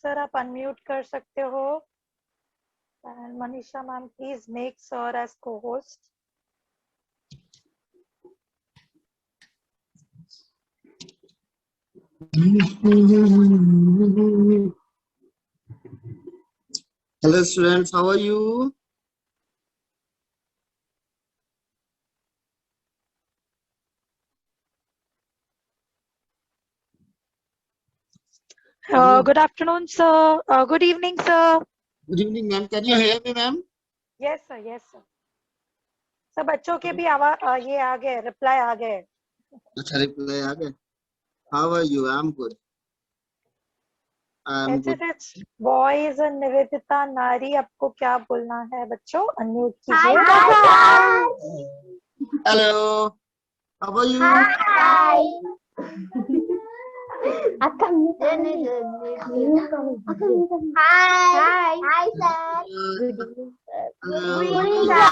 Sir आप unmute कर सकते हो। And Manisha ma'am please make sir as co host. Hello students, how are you? Good afternoon, sir. Good evening, sir. Good evening, ma'am. Can you hear me, ma'am? Yes, sir. Yes, sir. Sir बच्चों के भी आवाज ये आ गए, reply आ गए। अच्छा reply आ गए। How are you? I'm good. I'm good. Boys Nivedita नारी, आपको क्या बोलना है बच्चों? अनम्यूट कीजिए। Hello. How are you? Hi. Hi. Hi, sir. Good evening, sir.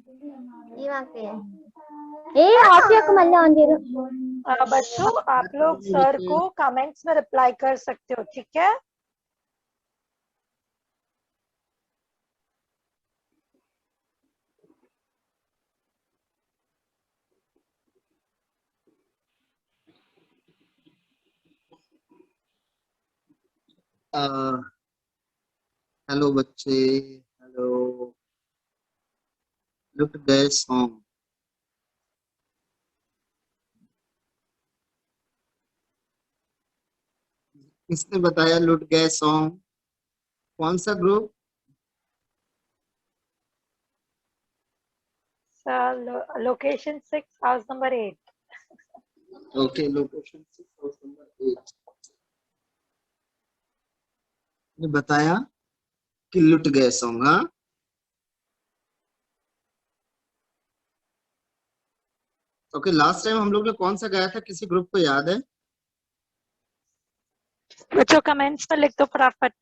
Good evening, sir. बच्चों आप लोग सर को कमेंट्स में रिप्लाई कर सकते हो, ठीक है? Hello बच्चे. Hello. Look at this song. किसने बताया लुट गए सॉन्ग? कौन सा group? Sir location 6 house number 8। Okay, location 6 house number 8. ने बताया कि लुट गए सॉन्ग। हाँ ओके, लास्ट टाइम हम लोग ने कौन सा गाया था, किसी ग्रुप को याद है? बच्चों कमेंट्स में लिख दो फटाफट।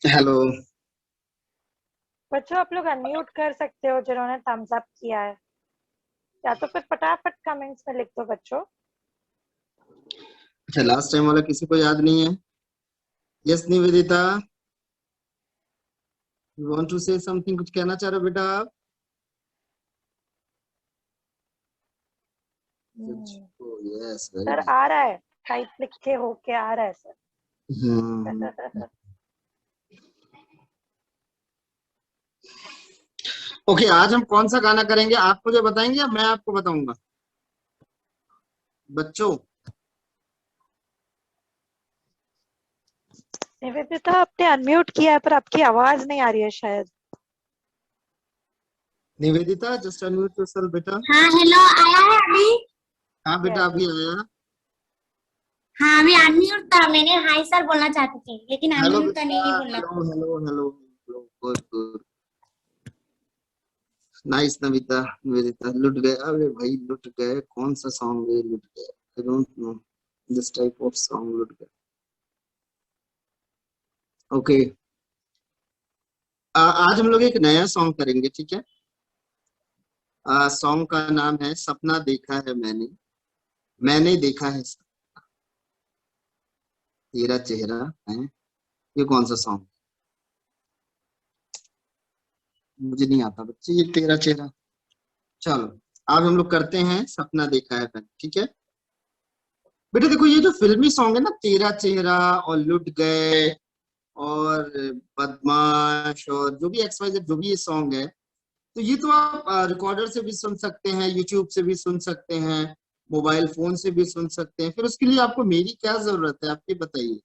हेलो बच्चों आप लोग अनम्यूट कर सकते हो जिन्होंने थम्स अप किया है, या तो फिर फटाफट कमेंट्स में लिख दो बच्चों। अच्छा, लास्ट टाइम वाला किसी को याद नहीं है? Yes Nivedita, you want to say something, कुछ कहना चाह रहे हो बेटा आप? यस सर आ रहा है, टाइप लिखे होके आ रहा है सर। ओके, आज हम कौन सा गाना करेंगे, आप मुझे बताएंगे या मैं आपको बताऊंगा? बच्चों निवेदिता आपने अनम्यूट किया है पर आपकी आवाज नहीं आ रही है शायद। निवेदिता जस्ट अनम्यूट योरसेल्फ बेटा। हाँ हेलो, आया है अभी? हाँ बेटा अभी आया। हाँ अभी अनम्यूट था, मैंने हाय सर बोलना चाहती थी लेकिन हेलो अनम्यूट तो नहीं बोलना। Hello hello hello, good good, nice Navita Nivedita. लुट गए, अरे भाई लुट गए, कौन सा सॉन्ग है लुट गए? I don't know this type of song लुट गए। ओके, आज हम लोग एक नया सॉन्ग करेंगे, ठीक है? सॉन्ग का नाम है सपना देखा है मैंने, मैंने देखा है तेरा चेहरा है। ये कौन सा सॉन्ग? मुझे नहीं आता बच्चे ये तेरा चेहरा। चलो आज हम लोग करते हैं सपना देखा है मैंने, ठीक है? बेटा देखो, ये जो फिल्मी सॉन्ग है ना, तेरा चेहरा और लुट गए और बदमाश और जो भी XYZ जो भी ये सॉन्ग है, तो ये तो आप रिकॉर्डर से भी सुन सकते हैं, यूट्यूब से भी सुन सकते हैं, मोबाइल फोन से भी सुन सकते हैं। फिर उसके लिए आपको मेरी क्या जरूरत है, आप ये बताइए?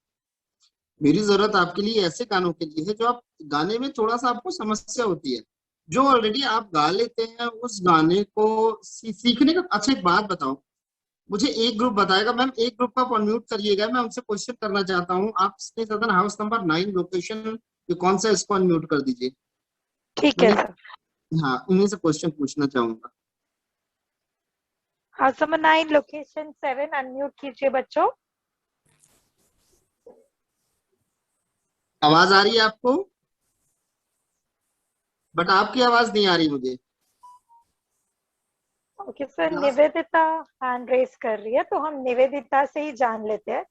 मेरी जरूरत आपके लिए ऐसे गानों के लिए है जो आप गाने में थोड़ा सा आपको समस्या होती है, जो ऑलरेडी आप गा लेते हैं उस गाने को सीखने का। अच्छा एक बात बताओ, मुझे एक ग्रुप बताएगा मैम, एक ग्रुप का अनम्यूट करिएगा, मैं उनसे क्वेश्चन करना चाहता हूँ। आप स्नेह सदन हाउस नंबर 9 लोकेशन, ये कौन सा, इसको अनम्यूट कर दीजिए। ठीक है सर। हाँ उन्हीं से क्वेश्चन पूछना चाहूंगा। हाउस नंबर 9 लोकेशन 7 अनम्यूट कीजिए बच्चों। आवाज आ रही है आपको? बट आपकी आवाज नहीं आ रही मुझे। Okay sir, Nivedita hand raise कर रही है, तो हम निवेदिता से ही जान लेते हैं।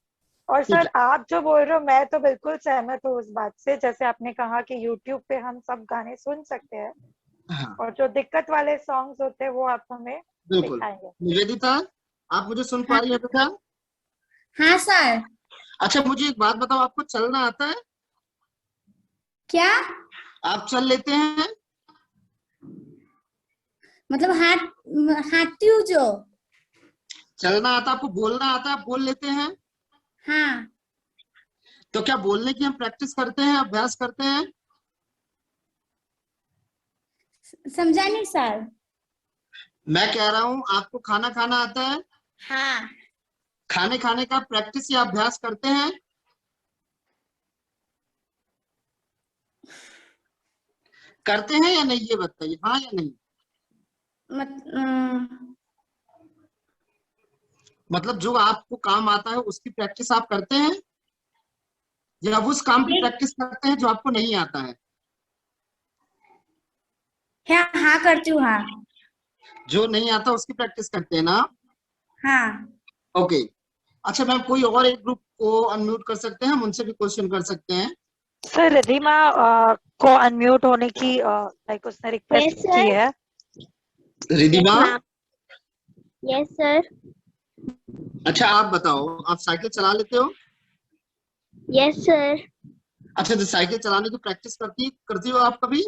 और ठीक सर, है। आप जो बोल रहे हो मैं तो बिल्कुल सहमत हूँ उस बात से। जैसे आपने कहा कि यूट्यूब पे हम सब गाने सुन सकते हैं, हाँ और जो दिक्कत वाले सॉन्ग्स होते हैं वो आप हमें बिल्कुल। दिखाएंगे। निवेदिता, आप मुझे सुन पा हाँ, रही है बेटा? हाँ सर। अच्छा मुझे एक बात बताओ, आपको चलना आता है? क्या? आप चल लेते हैं? मतलब हाथ, हाथी हूँ जो। चलना आता है आपको? बोलना आता है? आप बोल लेते हैं? हाँ। तो क्या बोलने की हम प्रैक्टिस करते हैं, अभ्यास करते हैं? समझा नहीं सर। मैं कह रहा हूं आपको खाना खाना आता है? हाँ। खाने खाने का प्रैक्टिस या अभ्यास करते हैं? करते हैं या नहीं, ये बताइए, हाँ या नहीं? मत, अम, मतलब जो आपको काम आता है उसकी प्रैक्टिस आप करते हैं, या उस काम की नहीं। प्रैक्टिस करते हैं जो आपको नहीं आता है? हाँ, हाँ करती हूँ, हाँ। जो नहीं आता उसकी प्रैक्टिस करते हैं ना? हाँ। ओके। अच्छा मैम, कोई और एक ग्रुप को अनम्यूट कर सकते हैं, हम उनसे भी क्वेश्चन कर सकते हैं। सर, रिधिमा को अनम्यूट होने की लाइक उसने रिक्वेस्ट Yes, की sir. है। Ridhima, Yes, ma'am. Yes, sir. अच्छा आप बताओ, आप साइकिल चला लेते हो? Yes, sir. अच्छा, तो साइकिल चलाने की प्रैक्टिस करती हो आप कभी?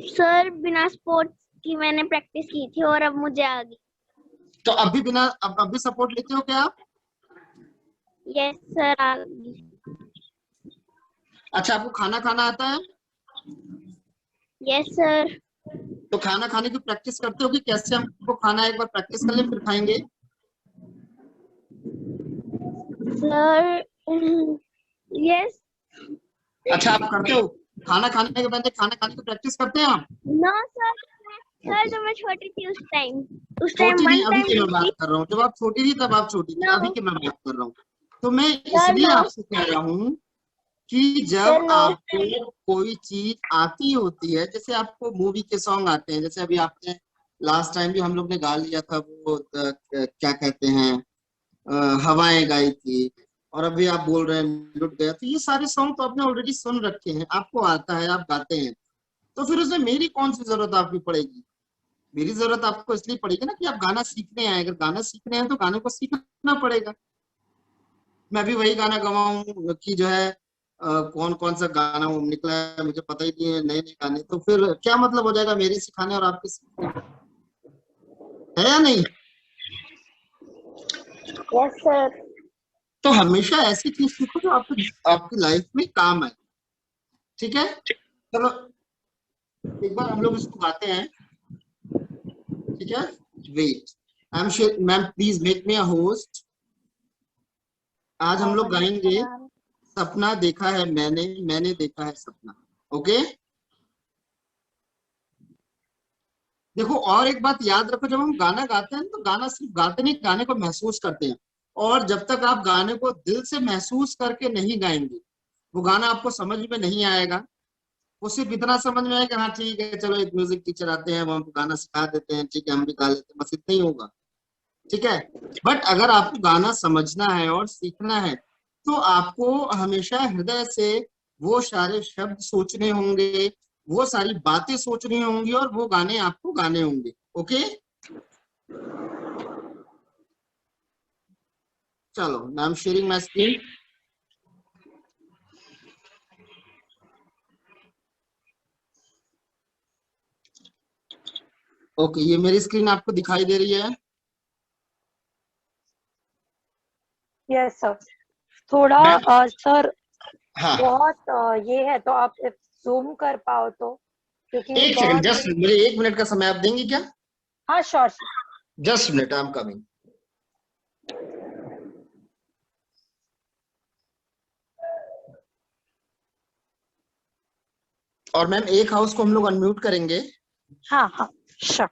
सर बिना स्पोर्ट्स की मैंने प्रैक्टिस की थी और अब मुझे आ गई। तो अब भी सपोर्ट लेते हो क्या आप? यस सर, आ गई। अच्छा, आपको खाना खाना आता है? Yes sir. तो खाना खाने की प्रैक्टिस करते हो कि कैसे हमको खाना है, एक बार प्रैक्टिस कर ले फिर खाएंगे? Sir yes. अच्छा आप करते हो? खाना खाने के पहले खाना खाने की प्रैक्टिस करते हैं आप? No sir. Sir okay. जब मैं छोटी थी उस टाइम छोटी नहीं, वन अभी टाइम की मैं हुई बात थी। कर रहा हूँ, जब आप छोटी थी तब आप छोटी थी, नो अभी की मैं बात कर रहा हूँ। तो मैं सर, इसलिए नो आपसे कह रहा हूँ कि सर, जब नो। आपको कोई चीज आती होती है, जैसे आपको मूवी के सॉन्ग आते हैं, जैसे अभी आपने लास्ट टाइम भी हम लोग ने गा लिया था वो क्या कहते हैं, हवाएं गाई थी, और अभी आप बोल रहे हैं लुट गया, तो ये सारे सॉन्ग तो आपने ऑलरेडी सुन रखे हैं, आपको आता है, आप गाते हैं, तो फिर उसमें मेरी कौन सी जरूरत आपकी पड़ेगी? मेरी जरूरत आपको इसलिए पड़ेगी ना कि आप गाना सीखने आए, अगर गाना सीखने हैं तो गाने को सीखना पड़ेगा। मैं भी वही गाना गवाऊं कि जो है कौन कौन सा गाना वो निकला है मुझे पता ही नहीं है, नए नए गाने, तो फिर क्या मतलब हो जाएगा मेरे सिखाने और आपके सीखने का? है या नहीं? Yes sir. तो हमेशा ऐसी चीज सीखो जो आपकी लाइफ में काम आए। ठीक है, चलो एक बार हम लोग इसको गाते हैं। ठीक है, wait, I am sure ma'am, please make me a host. आज हम लोग मनीषा गाएंगे मैम। सपना देखा है मैंने, मैंने देखा है सपना। ओके, देखो और एक बात याद रखो, जब हम गाना गाते हैं तो गाना सिर्फ गाते नहीं, गाने को महसूस करते हैं, और जब तक आप गाने को दिल से महसूस करके नहीं गाएंगे वो गाना आपको समझ में नहीं आएगा। वो सिर्फ इतना समझ में आएगा, हाँ ठीक है चलो एक म्यूजिक टीचर आते हैं वो हमको गाना सिखा देते हैं, ठीक है हम भी गा लेते हैं, बस इतना ही होगा। ठीक है, बट अगर आपको गाना समझना है और सीखना है तो आपको हमेशा हृदय से वो सारे शब्द सोचने होंगे, वो सारी बातें सोचनी होंगी, और वो गाने आपको गाने होंगे। ओके, चलो I am sharing my screen. Okay, ये मेरी स्क्रीन आपको दिखाई दे रही है? Yes sir. थोड़ा मैं सर, हाँ, बहुत ये है, तो आप जूम कर पाओ तो, क्योंकि एक सेकंड, बहुत। जस्ट मुझे 1 मिनट का समय आप देंगे क्या? हाँ sure. Just minute, I am coming. और मैम एक हाउस को हम लोग अनम्यूट करेंगे। हाँ हाँ sure.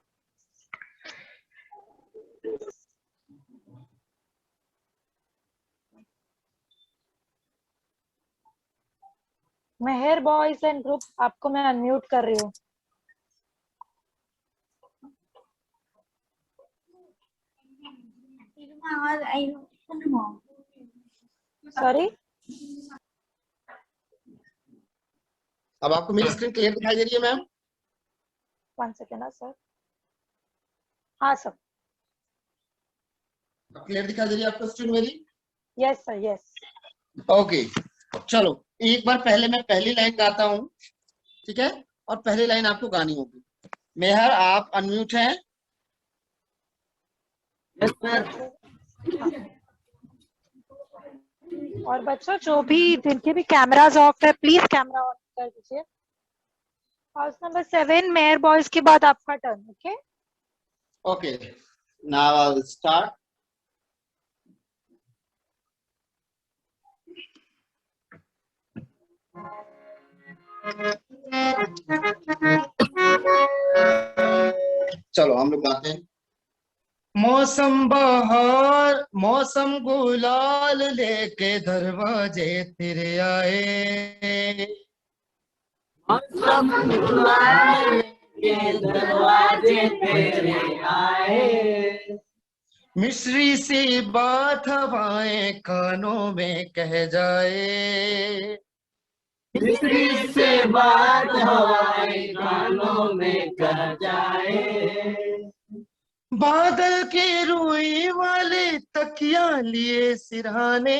Mehar boys and group, आपको मैं अनम्यूट कर रही हूँ। सॉरी, अब आपको मेरी स्क्रीन क्लियर दिखाई दे रही है मैम? 1 सेकेंड ना सर। हाँ सर, क्लियर दिखाई दे रही है आपको स्क्रीन मेरी? Yes sir, yes. ओके, चलो एक बार पहले मैं पहली लाइन गाता हूँ, ठीक है? और पहली लाइन आपको गानी होगी। मेहर, आप अनम्यूट हैं? Yes sir. और बच्चों जो भी जिनके भी कैमराज ऑफ है, प्लीज कैमरा ऑन कर दीजिए। हाउस नंबर 7 मेयर बॉयज के बाद आपका turn. Okay, okay, now I will start. चलो हम लोग गाते हैं। मौसम बहार, मौसम गुलाल लेके दरवाजे तेरे आए। मौसम गुलाल के दरवाजे तेरे आए। मिश्री सी बात हवाएं कानों में कह जाए। मिस्री से बात हवाएं कानों में कह जाए। बादल की रुई वाले तकिया लिए सिरहाने।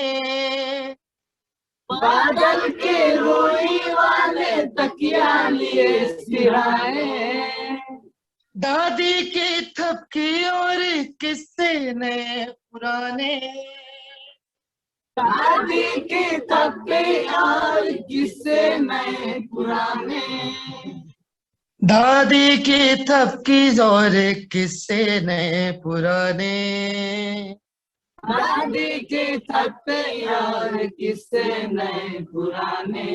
बादल के रोई वाले तकिया लिए सिराए। दादी के थपकी और किस्से नए पुराने। दादी के थप्पे और किस्से नए पुराने। दादी की थपकी और किस्से नए पुराने। दादी के थप्पे और किस्से नए पुराने।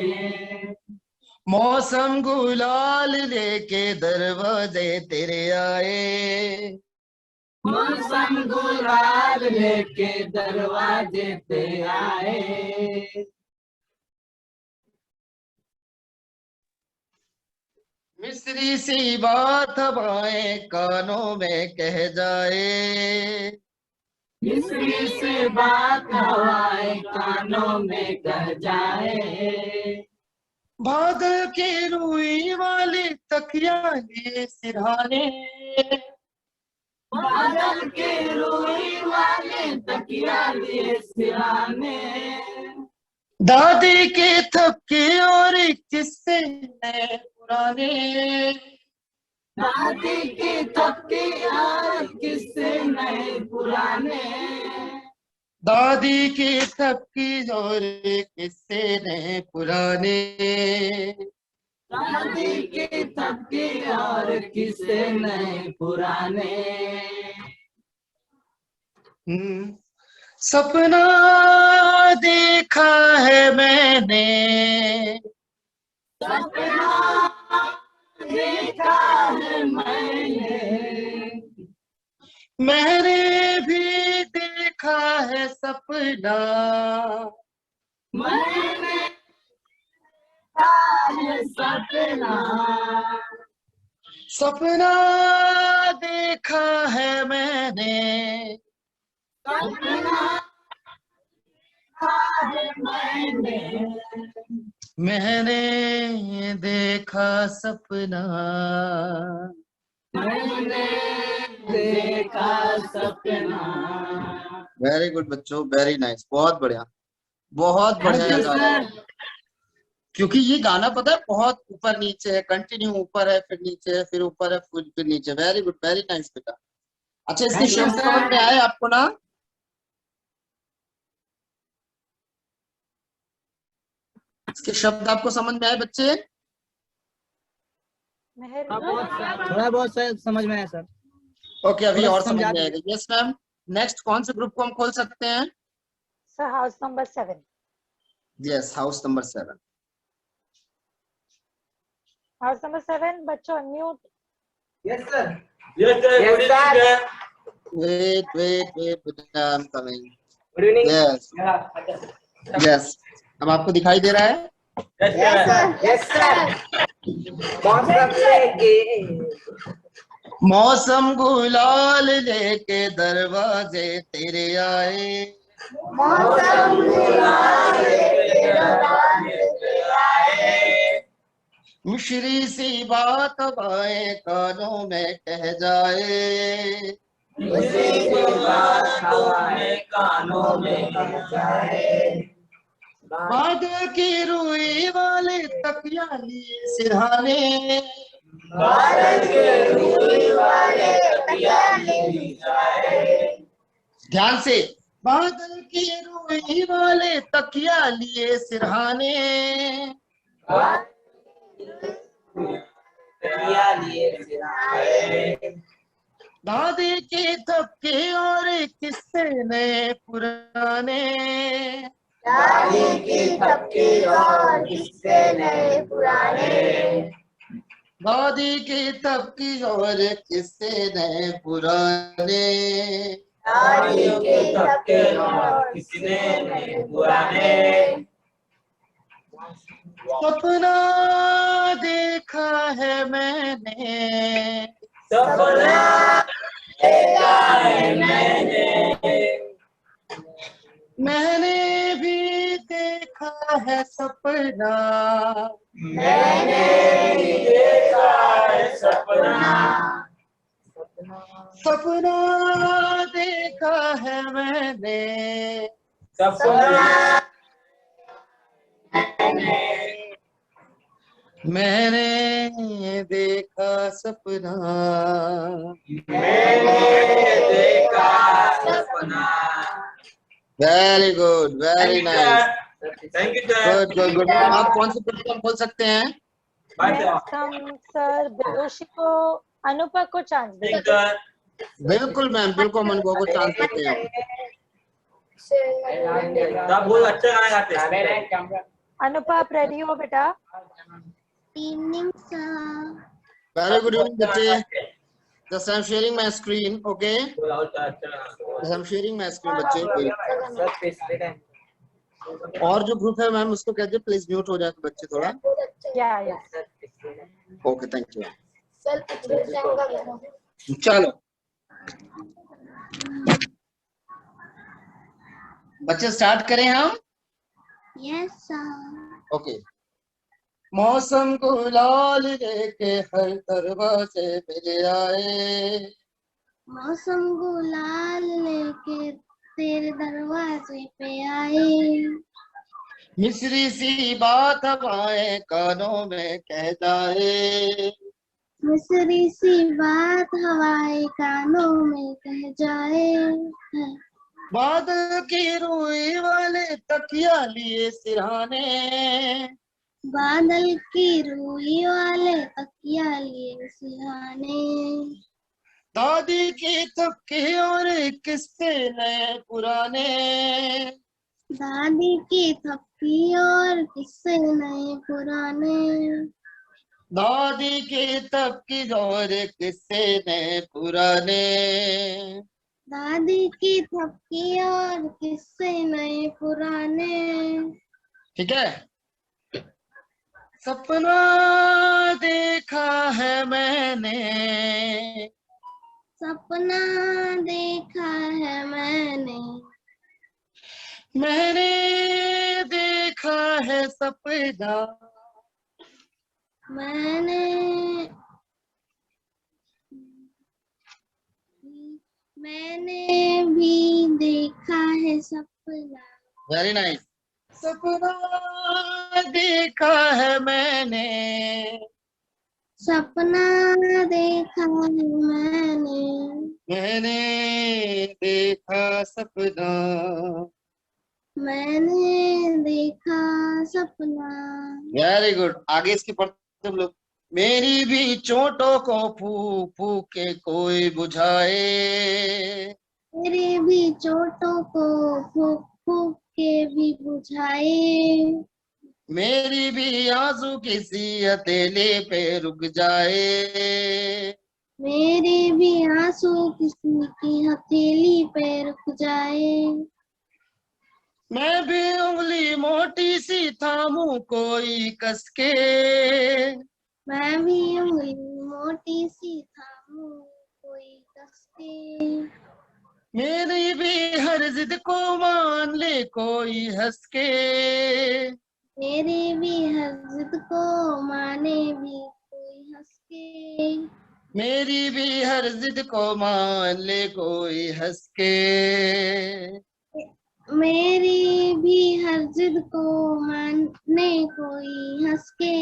मौसम गुलाल लेके दरवाजे तेरे आए। मौसम गुलाल लेके दरवाजे पे आए। मिस्री सी बात हवाएं कानों में कह जाए। मिस्री से बात हवाएं कानों में कह जाए। बादल की रुई वाली तकिया लिए सिरहाने। बादल के रोई वाले तकिया लिए सिराने। दादी के थपकी और किस्से नए पुराने। दादी के थपके और किस्से नए पुराने। दादी की थपकी और किस्से नए पुराने। दादी के थपके और किस्से नए पुराने। सपना देखा है मैंने। सपना देखा है मैंने। मैंने भी देखा है सपना। मैंने देखा है सपना। सपना देखा है मैंने। सपना देखा है मैंने। मैंने देखा सपना। मैंने देखा सपना। वेरी गुड बच्चों, वेरी नाइस, बहुत बढ़िया, बहुत बढ़िया गा रहे हो। क्योंकि ये गाना पता है बहुत ऊपर नीचे है, कंटिन्यू ऊपर है फिर नीचे है फिर ऊपर है फिर नीचे। वेरी गुड, वेरी नाइस बेटा। अच्छा, इसके शब्द समझ में आए आपको ना? इसके शब्द आपको समझ में आए बच्चे? मेहर, थोड़ा बहुत सर समझ में आया सर। ओके, अभी थोड़ा और समझ समझा में आएगा। यस मैम, नेक्स्ट कौन से ग्रुप को हम खोल सकते हैं? Sir house number 7। Yes, house number 7। House number 7 बच्चों unmute. Yes sir. Yes sir. Wait wait wait बेटा, I am coming. Good evening. Yes yes, अब आपको दिखाई दे रहा है? यस सर मौसम लेके मौसम गुलाल लेके दरवाजे तेरे आए, मौसम गुलाल लेके दरवाजे पे आए, मिश्री सी बात हवाएं कानों में कह जाए, मिश्री सी बात हवाएं कानों में कह जाए, बादल की रुई वाले तकिया लिए सिरहाने, बादल के रूई वाले तकिया ले जाए, ध्यान से, बादल की रुई वाले तकिया लिए सिरहाने, तकिया लिए सिराए, दादी के थपके और किस्से नए पुराने, दादी की थपकी और किस्से नए पुराने, दादी की थपकी और किस्से नए पुराने, दादी के थपके और किस्से नए पुराने, सपना देखा है मैंने, सपना देखा है मैंने भी देखा है सपना, मैंने भी देखा है सपना, सपना देखा है मैंने, सपना मैंने देखा सपना, मैंने देखा सपना। Very good, very nice, thank you sir. Good good good. आप कौन सी पुस्तक बोल सकते हैं? नेक्स्ट हम सर बेदोशी को, अनुपा को चांस देंगे। सर बिल्कुल मैम, बिल्कुल हम अनुभव को चांस देते हैं। आप बहुत अच्छा गाना गाते हैं। अनुपा आप रेडी हो बेटा? Evening sir. Very good evening बच्चे। Just I'm sharing my screen, okay? Just I'm sharing my screen बच्चे। और जो ग्रुप है मैम उसको कह दीजिए प्लीज म्यूट हो जाए तो बच्चे थोड़ा। या ओके थैंक यू। चलो बच्चे स्टार्ट करें हम। Yes sir. ओके। मौसम गुलाल लेके हर दरवाजे पे ले आए, मौसम गुलाल लेके तेरे दरवाजे पे आए, मिश्री सी बात हवाएं कानों में कह जाए, मिसरी सी बात हवाएं कानों में कह जाए, बादल की रुई वाले तकिया लिए सिरहाने, बादल की रूही वाले तकिया लिए सिरहाने, दादी की थपकी और किस्से नए पुराने, दादी की थपकी और किस्से नए पुराने, दादी की थपकी और किस्से नए पुराने, दादी की थपकी और किस्से नए पुराने, ठीक है। सपना देखा है मैंने, सपना देखा है मैंने, मैंने देखा है सपना, मैंने भी देखा है सपना, वेरी नाइस। सपना देखा है मैंने, सपना देखा है मैंने देखा सपना, मैंने देखा सपना। Very good. आगे इसकी पढ़ते हम लोग। मेरी भी चोटों को फूक फूक के कोई बुझाए, मेरे भी चोटों को फूक फूक के भी बुझाए, मेरी भी आंसू किसी हथेली पे रुक जाए, मेरे भी आंसू किसी की हथेली पे रुक जाए, मैं भी उंगली मोटी सी थामू कोई कसके, मैं भी उंगली मोटी सी थामू कोई कसके, मेरी भी हर जिद को मान ले कोई हंस के, मेरी भी हर जिद को माने भी कोई हंस के, मेरी भी हर जिद को मान ले कोई हंस के, मेरी भी हर जिद को माने कोई हंस के,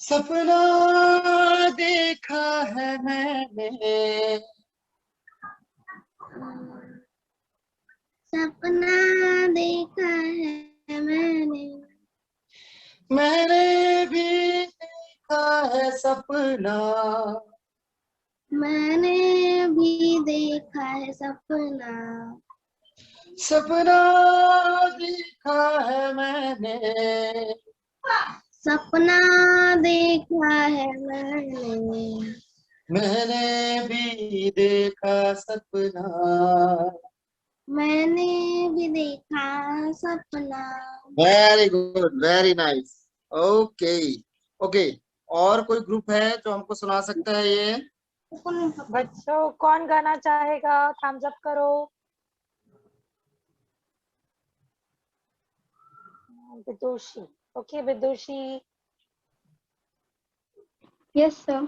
सपना देखा है मैंने, सपना देखा है मैंने भी देखा है सपना, मैंने भी देखा है सपना, सपना देखा है मैंने, सपना देखा है मैंने, मैंने भी देखा सपना। मैंने भी देखा सपना। Very good, very nice. Okay okay, और कोई ग्रुप है जो हमको सुना सकता है ये? बच्चों कौन गाना चाहेगा? थम्स अप करो। Vidushi, okay Vidushi. Yes, sir.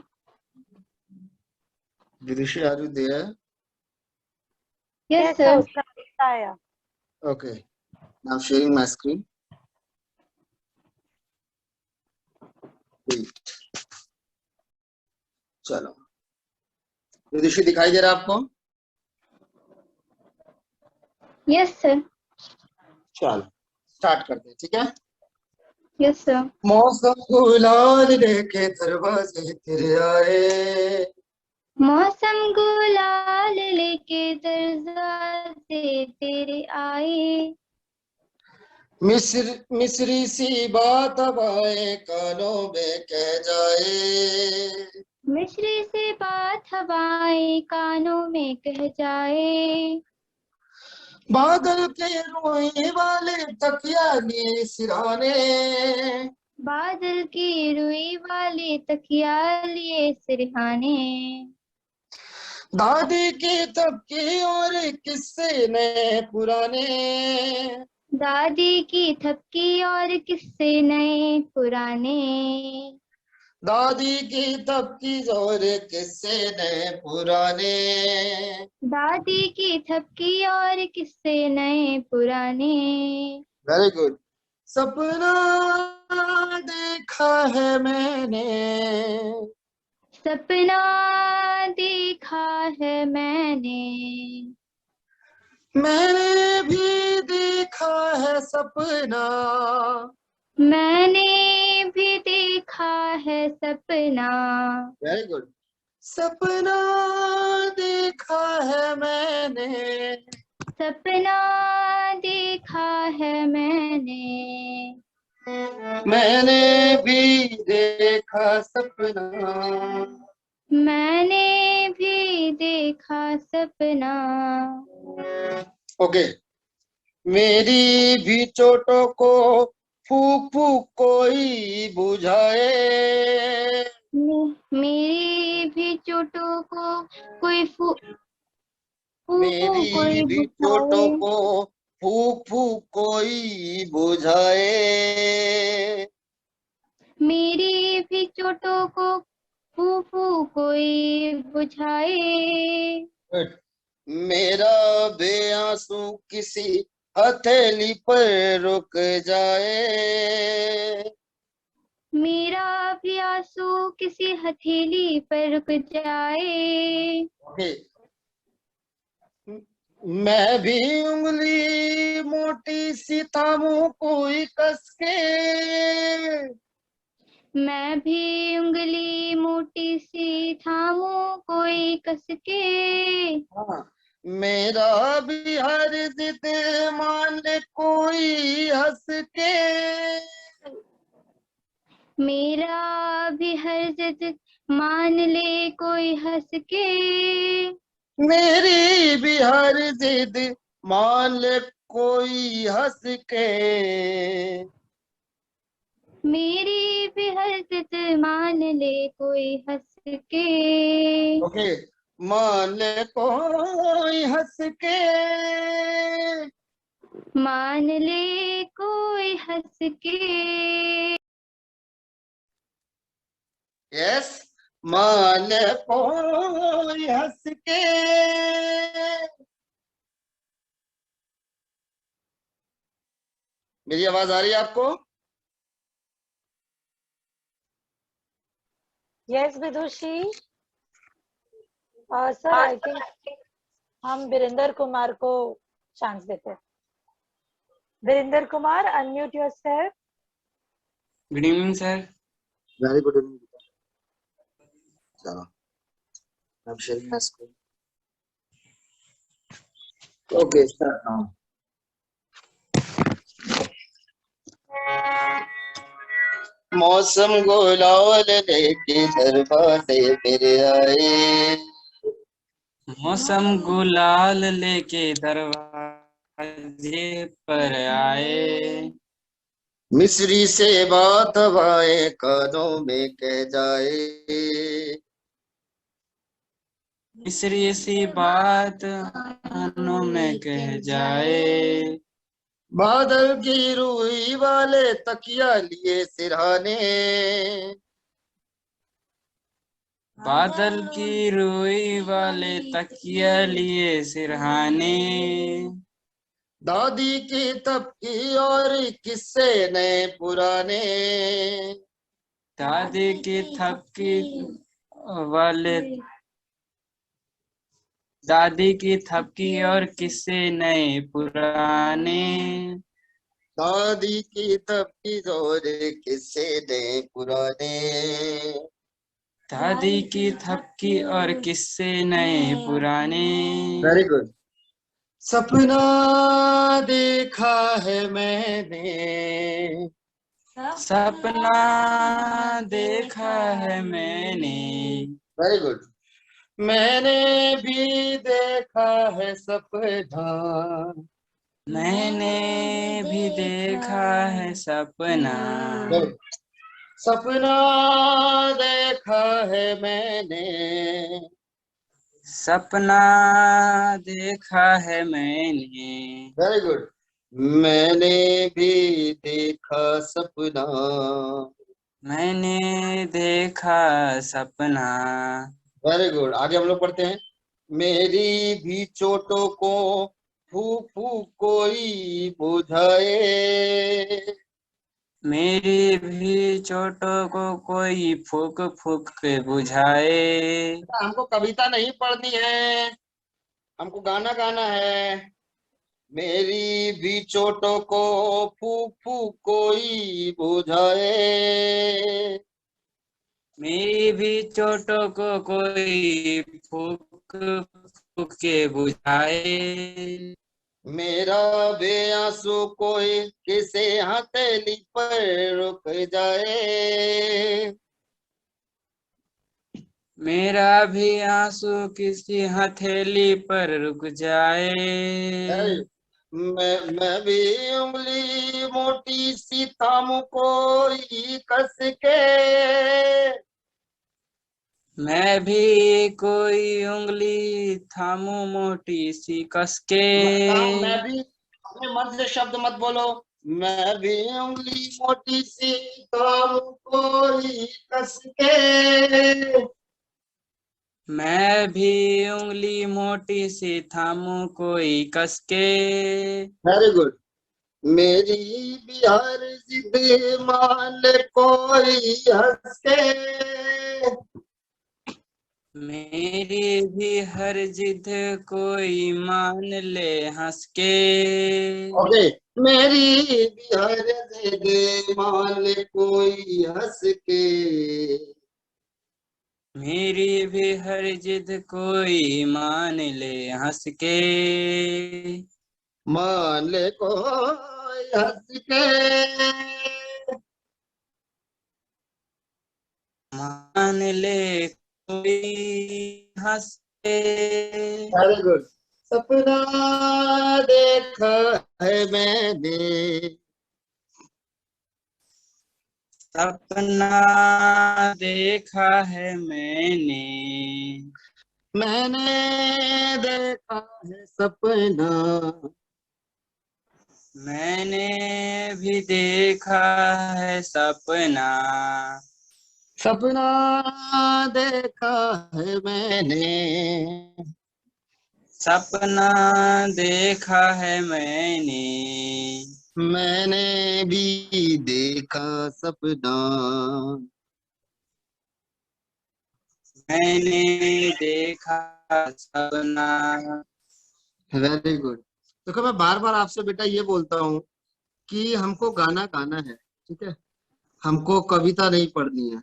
Vidushi, are you there? Yes, sir. उसका बेटा आया। Okay, now sharing my screen. Wait. चलो, विदुषी दिखाई दे रहा है आपको? Yes, sir. चलो स्टार्ट करते हैं, ठीक है? Yes, sir. मौसम गुलाल लेके दरवाजे तेरे आए, मौसम गुलाल लेके दरवाजे तेरे आए, मिस्री सी बात हवाएं कानों में कह जाए, मिश्री से बात हवाएं कानों में कह जाए, बादल के रोए वाले तकिया लिए सिराने, बादल की रुई वाले तकिया लिए सिरहाने, दादी की तबकी और किस्से नए पुराने, दादी की थपकी और किस्से नए पुराने, दादी की तबकी और किस्से नए पुराने, दादी की थपकी और किस्से नए पुराने, वेरी गुड। सपना देखा है मैंने, सपना देखा है मैंने, मैंने भी देखा है सपना, मैंने भी देखा है सपना, वेरी गुड। सपना देखा है मैंने, सपना देखा है मैंने, मैंने भी देखा सपना। मैंने भी देखा सपना, ओके, मेरी भी चोटों को फूक फूक कोई बुझाए, मेरी भी चोटों को कोई मेरी कोई भी चोटों बुझाए, को फूक फूक कोई बुझाए, मेरी भी चोटों को फूफू कोई बुझाए, मेरा बेआंसू किसी हथेली पर रुक जाए, मेरा भी आंसू किसी हथेली पर रुक जाए, मैं भी उंगली मोटी सी थामू कोई कस के, मैं भी उंगली मोटी सी थामू कोई कस के, हाँ, मेरा भी हर जिद मान ले कोई हंस के, मेरा भी हर जिद मान ले कोई हंस के, मेरी भी हर जिद मान ले कोई हंस के, मेरी भी हरकत मान ले कोई हंस के, ओके, मान ले कोई हंस के, मान ले कोई हंस के, यस, मान ले कोई हंस के। मेरी आवाज आ रही है आपको? Yes Vidushi. Sir I think हम वीरेंद्र कुमार को चांस देते हैं। Virendra Kumar, unmute yourself. Good evening sir. Very good evening. चलो अब share screen. Okay start now. मौसम गुलाल लेके दरवाजे मेरे आए, मौसम गुलाल लेके दरवाजे पर आए, मिस्री से बात हवाएं कानों में कह जाए, मिस्री सी बात कानों में कह जाए, बादल की रूई वाले तकिया लिए सिरहाने, बादल की रुई वाले तकिया लिए सिरहाने, दादी की तबकी और किस्से नए पुराने, दादी की थपकी वाले, दादी की थपकी और किस्से नए पुराने, दादी की तबकी और किस्से नए पुराने, दादी की थपकी और किस्से नए पुराने। Very good. सपना देखा है मैंने, सपना देखा है मैंने, वेरी गुड। मैंने भी देखा है सपना, मैंने भी देखा है सपना, सपना देखा है मैंने, सपना देखा है मैंने, वेरी गुड। मैंने भी देखा सपना, मैंने देखा सपना, वेरी गुड। आगे हम लोग पढ़ते हैं। मेरी भी चोटों को फूक फूक कोई बुझाए, मेरी भी चोटों को कोई फूक फूक के बुझाए, हमको कविता नहीं पढ़नी है, हमको गाना गाना है। मेरी भी चोटों को फूक फूक कोई बुझाए, मेरी भी चोटों को कोई फूक फूक के बुझाए, मेरा बेआंसू कोई किसे हथेली पर रुक जाए, मेरा भी आंसू किसी हथेली पर रुक जाए, मैं भी उंगली मोटी सी थामू कोई कस के, मैं भी कोई उंगली थामू मोटी सी कस के, मैं भी, अपने मन से शब्द मत बोलो। मैं भी उंगली मोटी सी थामू कोई कस के, मैं भी उंगली मोटी सी थामू कोई कस के, वेरी गुड। मेरी भी हर जिद मान ले कोई हंस के, मेरी भी हर जिद कोई मान ले हंस के, ओके, मेरी भी हर जिद मान ले कोई हंस के, मेरी भी हर जिद कोई मान ले हंस के, मान ले कोई हंस के, मान ले कोई हंस के, वेरी गुड। सपना देखा है मैंने, सपना देखा है मैंने, मैंने देखा है सपना, मैंने भी देखा है सपना, सपना देखा है मैंने, सपना देखा है मैंने, मैंने भी देखा सपना, मैंने देखा सपना। Very good. देखो मैं बार बार आपसे बेटा ये बोलता हूँ कि हमको गाना गाना है, ठीक है, हमको कविता नहीं पढ़नी है,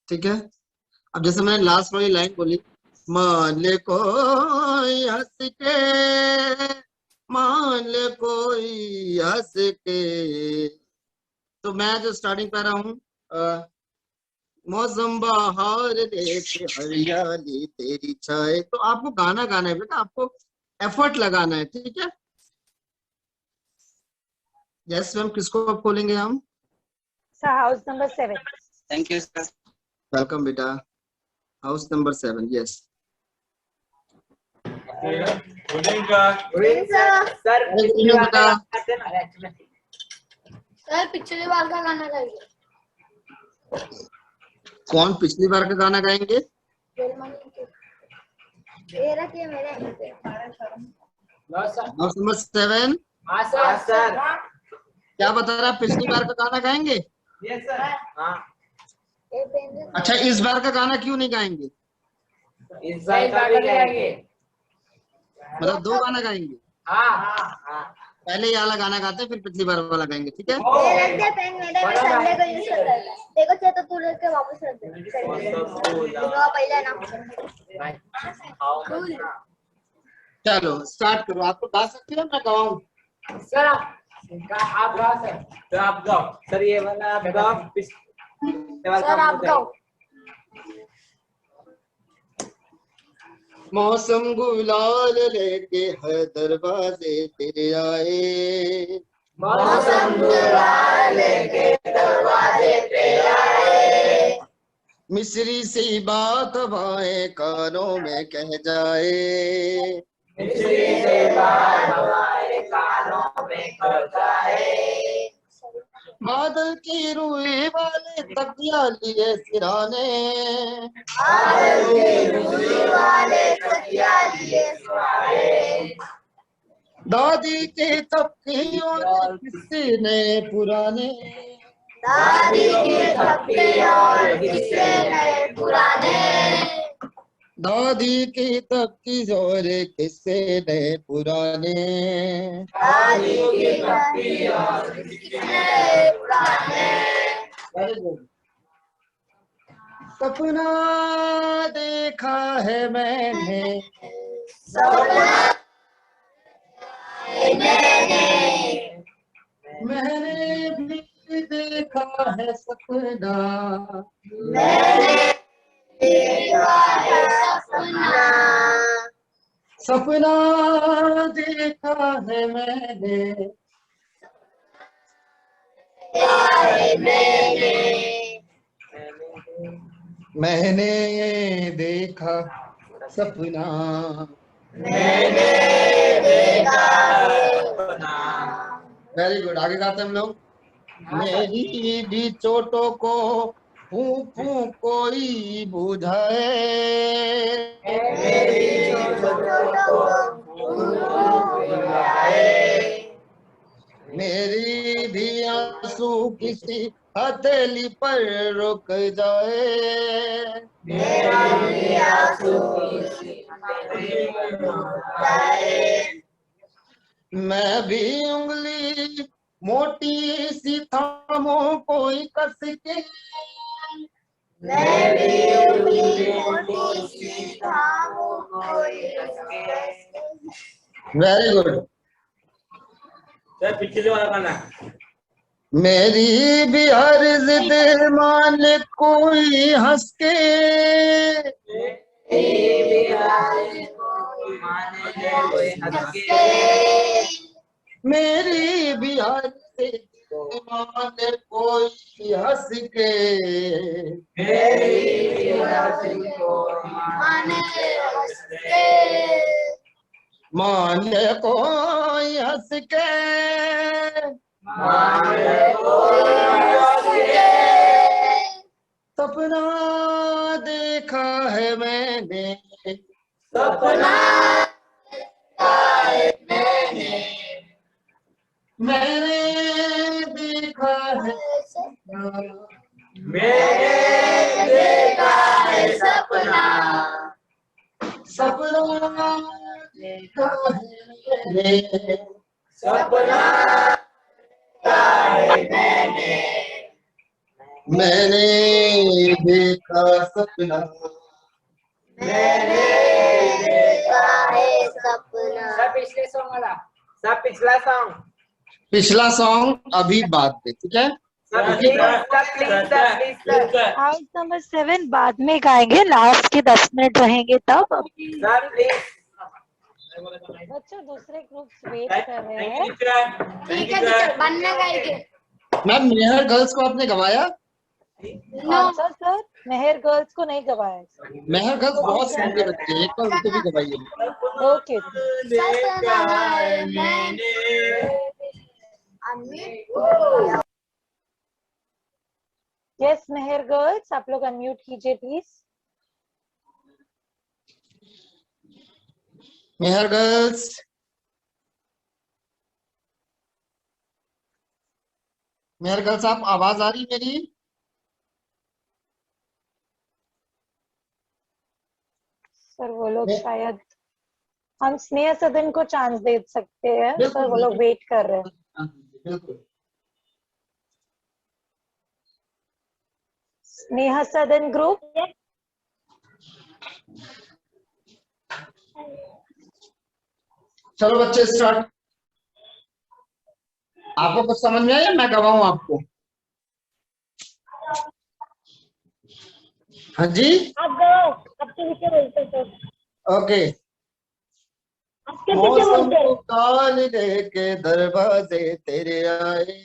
ठीक है। अब जैसे मैंने लास्ट वाली लाइन बोली, मान ले कोई हंस के, मान ले कोई हंस के, तो मैं जो स्टार्टिंग कर रहा हूँ, मौसम बहार देखे हरियाली तेरी छाए, तो आपको गाना गाना है बेटा, आपको एफर्ट लगाना है, ठीक है। यस मैम, किसको अब खोलेंगे हम? Sir house number 7। Thank you sir. Welcome बेटा, house number 7, yes. Good evening sir. बेटा सर पिछली बार का गाना गाइए। कौन पिछली बार का गाना गाएंगे? ये रखिए मेरे। हाउस नंबर 7 हाँ सर। क्या बता रहा है, पिछली बार का गाना गाएंगे? Yes sir. हाँ, ये पेन से अच्छा, इस बार का गाना क्यों नहीं गाएंगे? इस बार का भी गाएंगे। मतलब 2 गाना गाएंगे, हाँ। पहले ये वाला गाना गाते हैं फिर पिछली बार वाला गाएंगे, ठीक है। ये रख दे पेन मेरे, मैं संडे को यूज करता है। देखो चाहे तो तू रख के वापस रख दे। देखो पहले ना। चलो स्टार्ट करो, आपको गा सकते हो, मैं गवाऊं? सर आप गाओ सर। तो आप गाओ सर, ये वाला आप गाओ। सर आप गाओ। मौसम गुलाल लेके हर दरवाजे तेरे आए, मौसम गुलाल लेके दरवाजे पे आए, मिस्री सी बात हवाएं कानों में कह जाए, मिस्री से बात हमारे कानों में कर जाए, बादल की रुई वाले तकिया लिए सिराने, बादल की रुई वाले तकिया लिए सुहाए, दादी के तबकी और किस्से नए पुराने, दादी की थप्पी और किस्से नए पुराने, दादी की तबकी और किस्से नए पुराने, दादी की थप्पी और किस्से नए पुराने। Very good. सपना देखा है मैंने, सपना मैंने भी देखा है सपना, मैंने देखा है सपना, सपना देखा है मैंने, मैंने देखा सपना, मैंने देखा सपना। Very good. आगे गाते हैं हम लोग। मेरी भी चोटों को फू फू कोई बुझाए, मेरी चोटों को बुझाए, मेरी भी आंसू किसी हथेली पर रुक जाए, मेरा भी आंसू किसी हथेली पर रुक जाए, मैं भी उंगली मोटी सी थामो कोई कस के, मैं भी उंगली मोटी सी थामूं कोई वेरी गुड। सर पिछले वाला गाना। मेरी भी हर जिद मान कोई हंस के, मेरी भी आवाज़ कोई माने कोई हंस के, मेरी भी आरज़ू माने कोई हंस के, मेरी आरज़ू को माने हंस के, माने कोई हंस के, माने कोई हंस के, सपना देखा है मैंने, सपना मैंने देखा है सपना, मैंने देखा है सपना, सपना देखा है मैंने, सपना देखा है मैंने, मैंने देखा सपना, मैंने देखा है सपना। सब पिछले सॉन्ग वाला, सब पिछला सॉन्ग, पिछला सॉन्ग अभी बाद में, ठीक है। सब प्लीज हाउस नंबर 7 बाद में गाएंगे, लास्ट के 10 मिनट रहेंगे तब। सब प्लीज। बच्चों दूसरे ग्रुप्स वेट कर रहे हैं। ठीक है टीचर, बनना गाएंगे। मैम मेहर गर्ल्स को आपने गवाया? कौन सा सर? मेहर गर्ल्स को नहीं गवाया। मेहर गर्ल्स बहुत सुंदर बच्चे हैं, एक बार उनको भी गवाइए। ओके। सपना है मैंने यस मेहर गर्ल्स, आप लोग अनम्यूट कीजिए please. Mehar girls, Mehar girls आप आवाज आ रही मेरी? सर वो लोग शायद, हम स्नेहा सदन को चांस दे सकते हैं सर, वो लोग वेट कर रहे हैं। बिल्कुल। स्नेहा सदन ग्रुप, चलो बच्चे स्टार्ट। आपको कुछ समझ में आया? मैं गवाऊं आपको? हाँ जी, आप गो, आपके पीछे बोलते सर, ओके। आपके पीछे मौसम बोलते। को काल लेके दरवाजे तेरे आए,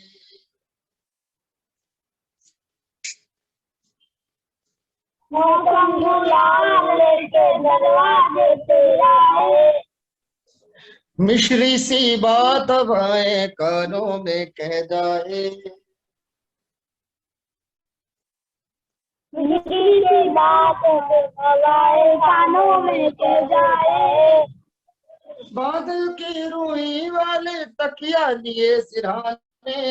मौसम गुलाब लेके दरवाजे तेरा है, मिश्री सी बात हवाएं कानों में कह जाए, मेरी बात हवाए कानों में कह जाए, बादल की रूई वाले तकिया लिए सिरहाने,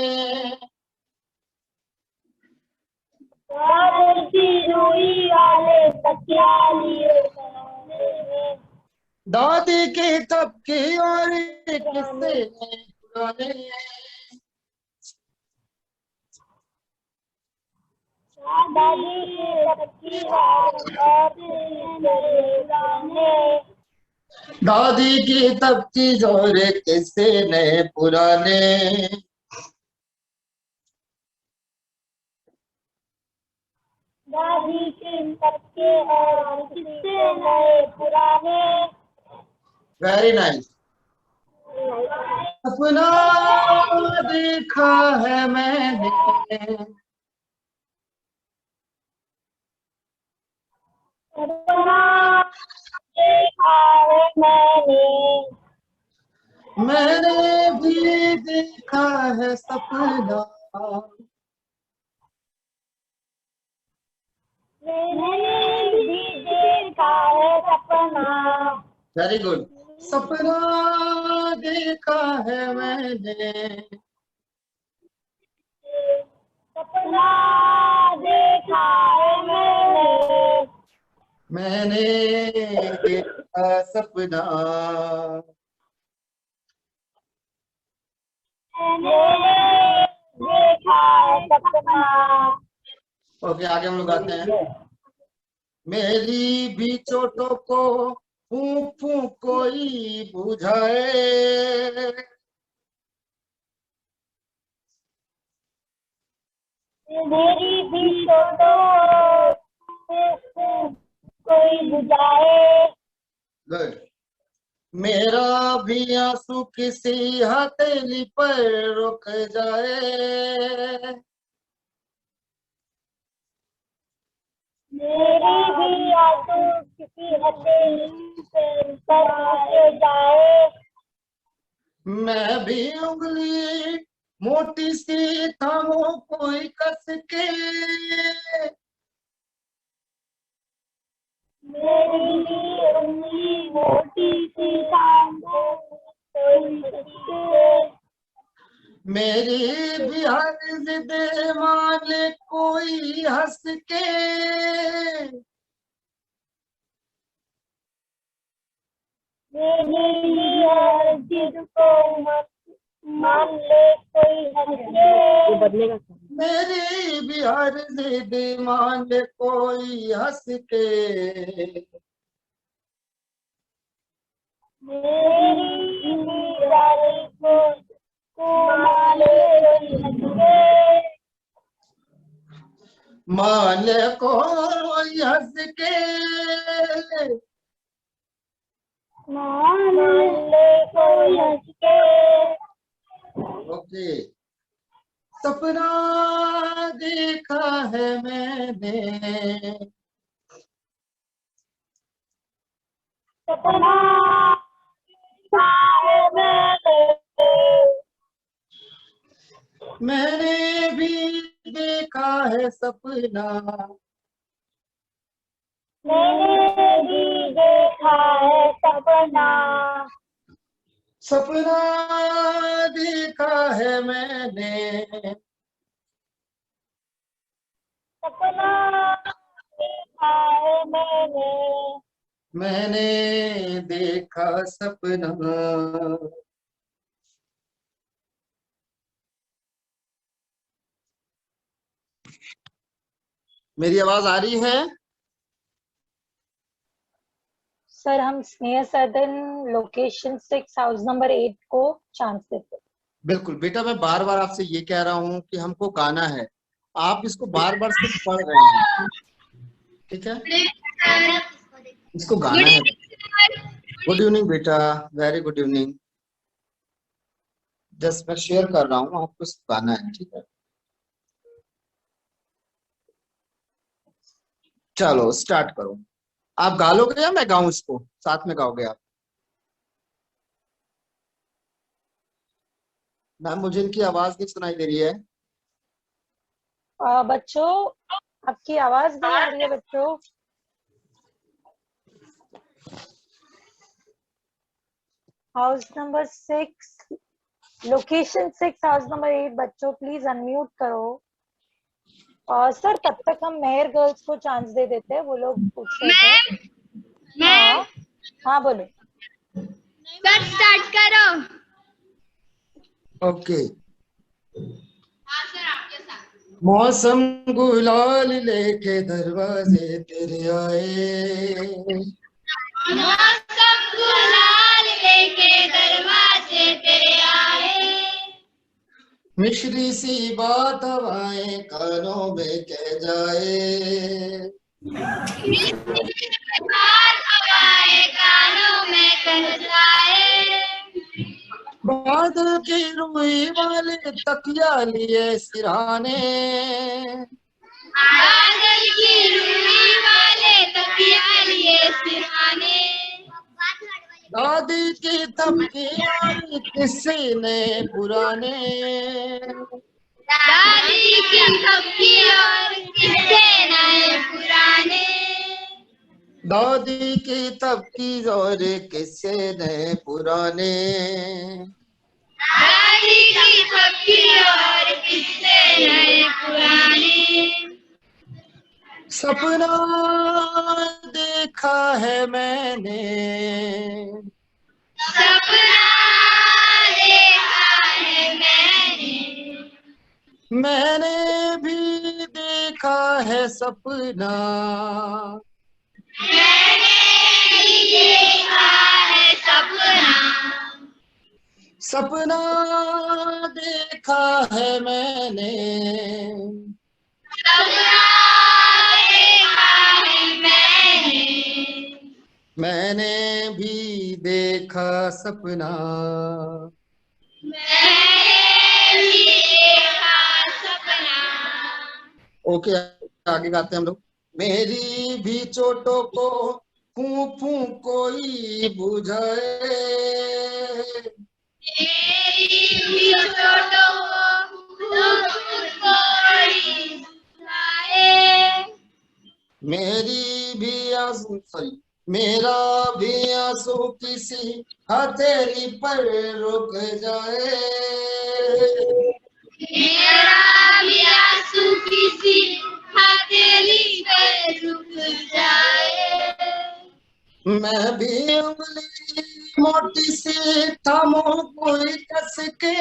बादल की रूई वाले तकिया लिए सहारे, दादी की चपकी और किस्से पुराने, दादी की सबकी गाने, दादी की तब की जोरे किस्से नए पुराने, दादी के सबके और किस्से नए पुराने। Very nice. सपना देखा है मैंने, सपना देखा है मैंने भी देखा है सपना, मैंने भी देखा है सपना, वेरी गुड। सपना देखा है मैंने, सपना देखा है मैंने देखा सपना, मैंने देखा है सपना। ओके आगे हम लोग आते हैं। मेरी भी चोटों को फूंक फूंक कोई बुझाए, मेरी भी तो कोई बुझाए, गुड। मेरा भी आंसू किसी हथेली पर रुक जाए। मेरी भी आंसू किसी हथेली पर रुक जाए। मैं भी उंगली मोटी सी थामो कोई कस के। मेरी भी उंगली मोटी सी थामो कोई कस के। मेरी भी हर जिद मान ले कोई हंस के। मेरी हर जिद को मान ले कोई हंस के। मेरी भी हर जिद मान ले कोई हंस के। मेरी हर को मान ले कोई हंस के। मान ले कोई हंस के। मान ले कोई हंस के। ओके। सपना देखा है मैंने। सपना देखा है मैंने भी देखा है सपना। मैंने भी देखा है सपना। सपना देखा है मैंने। सपना देखा है मैंने देखा सपना। मेरी आवाज आ रही है? सर हम स्नेह सदन लोकेशन 6 हाउस नंबर 8 को चांस देते। बिल्कुल बेटा, मैं बार बार आपसे ये कह रहा हूँ कि हमको गाना है, आप इसको बार बार सिर्फ पढ़ रहे हैं, ठीक है? इसको गाना है। गुड इवनिंग बेटा, वेरी गुड इवनिंग। जस्ट मैं शेयर कर रहा हूँ, आपको इसको गाना है, ठीक है? चलो स्टार्ट करो। आप गा लोगे या मैं गाऊं इसको? साथ में गाओगे आप? मैम मुझे इनकी आवाज नहीं सुनाई दे रही है। बच्चों आपकी आवाज नहीं आ रही है बच्चों। House number 6 location 6 house number 8 बच्चों प्लीज अनम्यूट करो। सर तब तक हम मेहर गर्ल्स को चांस दे देते हैं, वो लोग पूछ रहे थे। हाँ हाँ बोलो सर स्टार्ट करो। ओके। मौसम गुलाल लेके दरवाजे तेरे आए। मौसम गुलाल लेके दरवाजे तेरे आए। मिश्री सी बात हवाएं कानों में कह जाए। बात हवाएं कानों में कह जाए। बादल की रुई वाले तकिया लिए सिराने। बादल की रुई वाले तकिया लिए सिरहाने। दादी की थपकी और किस्से ने पुराने। दादी की थपकी और किस्से नए पुराने। दादी की थपकी और किस्से ने पुराने। दादी की थपकी और किस्से नए पुराने। सपना देखा है मैंने। सपना देखा है मैंने। मैंने भी देखा है सपना। मैंने भी देखा है सपना। सपना देखा है मैंने। सपना देखा है मैंने। मैंने भी देखा सपना। ओके, आगे गाते हैं हम लोग। मेरी भी चोटों को फूं फूं कोई बुझाए, मेरी भी आंसू सॉरी मेरा भी आंसू किसी हथेली पर रुक जाए, मैं भी उंगली मोटी सी थामूं कोई कस के,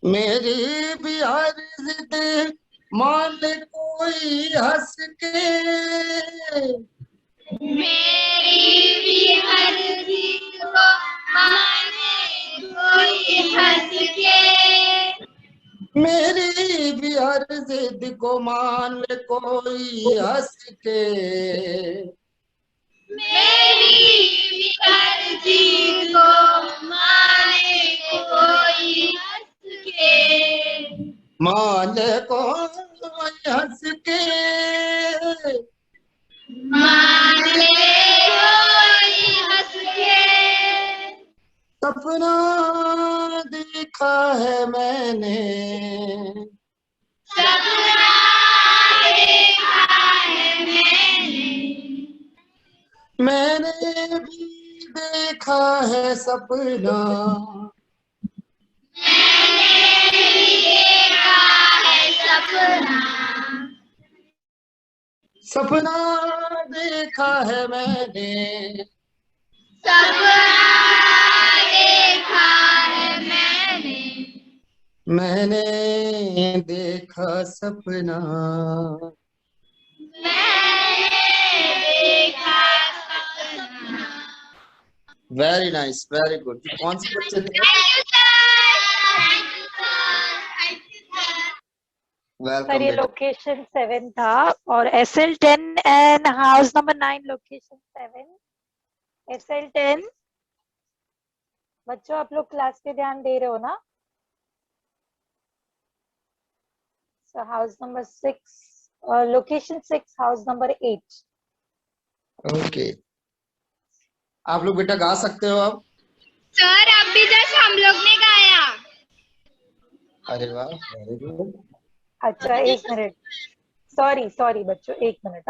मेरी भी हर जिद मान ले कोई हंस के, मेरी भी हर जिद को मान ले कोई हंस के, मान ले कोई हंस के, सपना देखा है मैंने, मैंने भी देखा है सपना, सपना देखा है मैंने, मैंने देखा सपना। Very nice, very good. कौन से बच्चे थे? सर ये वेलकम। लोकेशन 7 था और SL10 and house number 9 location 7 SL10। बच्चों आप लोग क्लास पे ध्यान दे रहे हो ना? So house number 6 location 6 house number 8। Okay, आप लोग बेटा गा सकते हो अब? सर अभी जस्ट हम लोग ने गाया। अरे वाह, वेरी गुड। अच्छा एक मिनट, सॉरी बच्चों एक minute.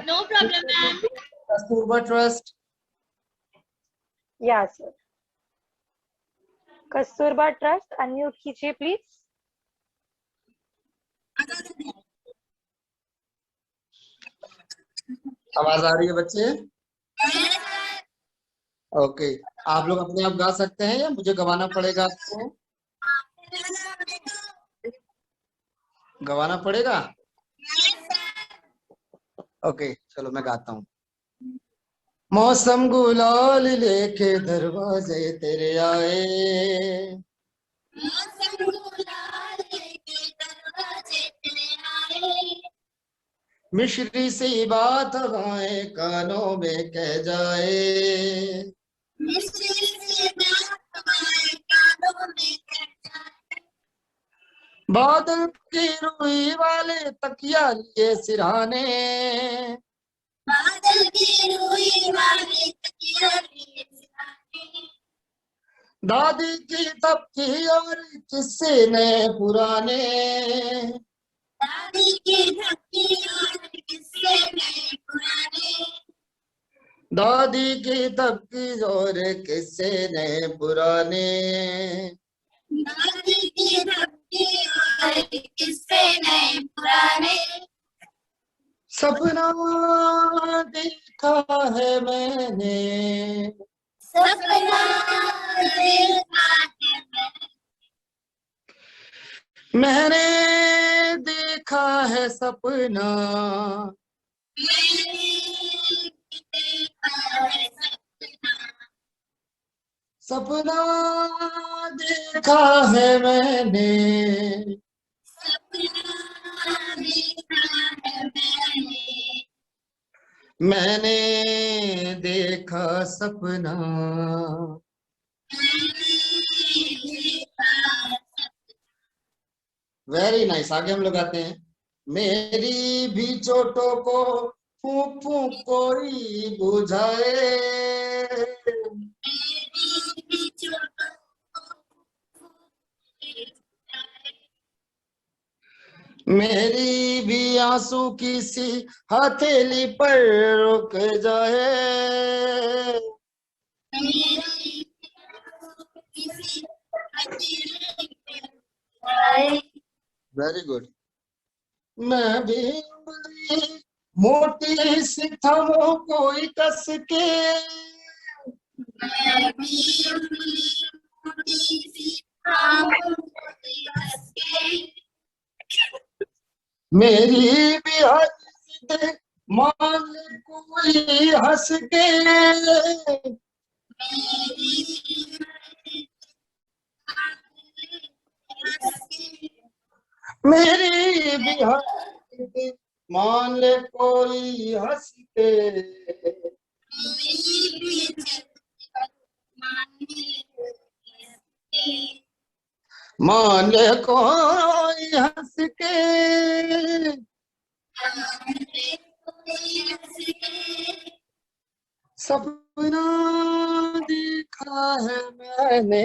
No problem ma'am. Kasturba trust. या सर, कस्तूरबा ट्रस्ट अनम्यूट कीजिए प्लीज। आवाज आ रही है बच्चे? ओके, आप लोग अपने आप गा सकते हैं या मुझे गवाना पड़ेगा? आपको गवाना पड़ेगा? ओके चलो मैं गाता हूँ। मौसम गुलाल लेके दरवाजे तेरे आए, मिश्री सी बात हवाएं कानों में कह जाए, बादल की रुई वाले तकिया लिए सिरहाने, दादी की तबकी और किस्से नए पुराने, दादी की तबकी और किस्से नए पुराने, सपना देखा है मैंने, मैंने देखा है सपना, सपना देखा है मैंने, मैंने देखा सपना। Very nice. आगे हम लोग आते हैं। मेरी भी चोटों को फूंक फूंक कोई बुझाए, मेरी भी आंसू की सी हथेली पर रुक जाए। Very good. मैं भी उंगली मोटी सी थमो कोई कस के, मेरी भी हद मान ले कोई हंस के, मेरी भी हद मान ले कोई हंस के। मान ले कोई हंस के, सपना देखा है मैंने,